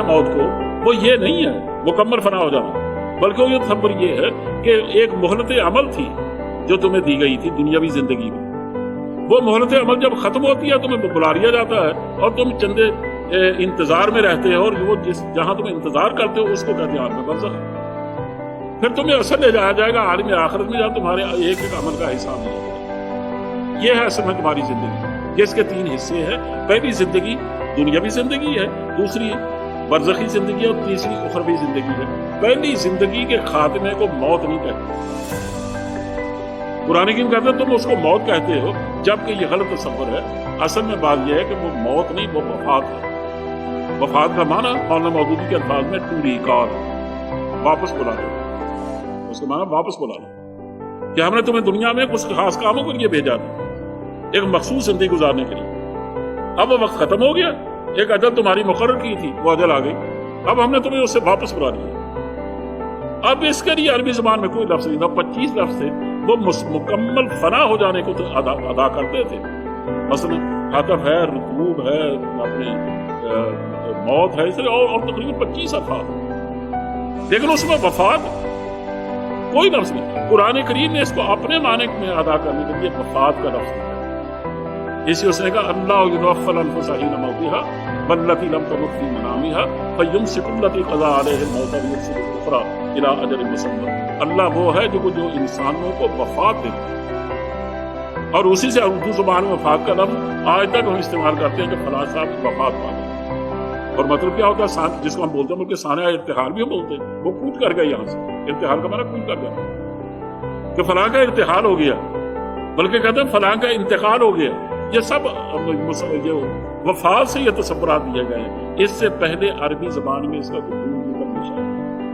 موت کو وہ یہ نہیں ہے مکمل فنا ہو جانا، بلکہ یہ تصور یہ ہے کہ ایک مہلت عمل تھی جو تمہیں دی گئی تھی دنیاوی زندگی میں، وہ مہلت عمل جب ختم ہوتی ہے تمہیں بلا لیا جاتا ہے اور تم چندے انتظار میں رہتے ہو، اور وہ جہاں تم انتظار کرتے ہو اس کو کہتے ہیں عالم برزخ۔ پھر تمہیں اصل لے جایا جائے گا عالم آخرت میں، جہاں تمہارے ایک ایک عمل کا حساب نہیں ہوگا۔ یہ ہے اصل میں تمہاری زندگی، جس کے 3 حصے ہیں۔ پہلی زندگی دنیاوی زندگی ہے، دوسری برزخی زندگی ہے، اور تیسری اخروی زندگی ہے۔ پہلی زندگی کے خاتمے کو موت نہیں کہتے، قرآن کریم کہتے ہیں تم اس کو موت کہتے ہو، جبکہ یہ غلط تصور ہے۔ اصل میں بات یہ ہے کہ وہ موت نہیں، وہ وفات ہے۔ وفات کا معنی مولانا مودودی کے الفاظ میں ٹو ریکال، واپس بلانا، اس کا معنی واپس بلانا، کہ ہم نے تمہیں دنیا میں کچھ خاص کاموں کے لیے بھیجا تھا، ایک مخصوص زندگی گزارنے کے لیے۔ اب وہ وقت ختم ہو گیا، ایک اجل تمہاری مقرر کی تھی، وہ اجل آ گئی، اب ہم نے تمہیں اس سے واپس بلا لیا۔ اب اس کے لیے عربی زبان میں کوئی لفظ نہیں تھا، 25 لفظ تھے، وہ مکمل فنا ہو جانے کو ادا کرتے تھے۔ مثلا حتف ہے، رکوب ہے، اپنی موت ہے، اس طرح اور تقریباً 25 الفاظ، لیکن اس میں وفات کوئی لفظ نہیں۔ قرآن کریم نے اس کو اپنے معنی میں ادا کرنے کے لیے وفات کا لفظ دیا، اسی اس نے کہا اللہ یتوفی الانفس حین موتها والتي لم تمت في منامها فیمسک التی قضى علیہ الموت ویرسل الاخری الی اجل مسمى۔ اللہ وہ ہے جو انسانوں کو وفات دیتا ہے، اور اسی سے اردو زبان میں وفات کا لفظ آج تک ہم استعمال کرتے ہیں کہ فلاں صاحب وفات پا گئے، اور مطلب کیا ہوتا ہے جس کو ہم بولتے ہیں بلکہ سانحہ ارتحال بھی ہم بولتے ہیں، وہ کود کر گیا یہاں سے، ارتحال کا معنی کود کر گیا، کہ فلاں کا ارتحال ہو گیا، بلکہ کہتے ہیں فلاں کا انتقال ہو گیا۔ یہ سب وفات سے یہ تصورات دیے گئے ہیں، اس سے پہلے عربی زبان میں اس کا کوئی نشان نہیں۔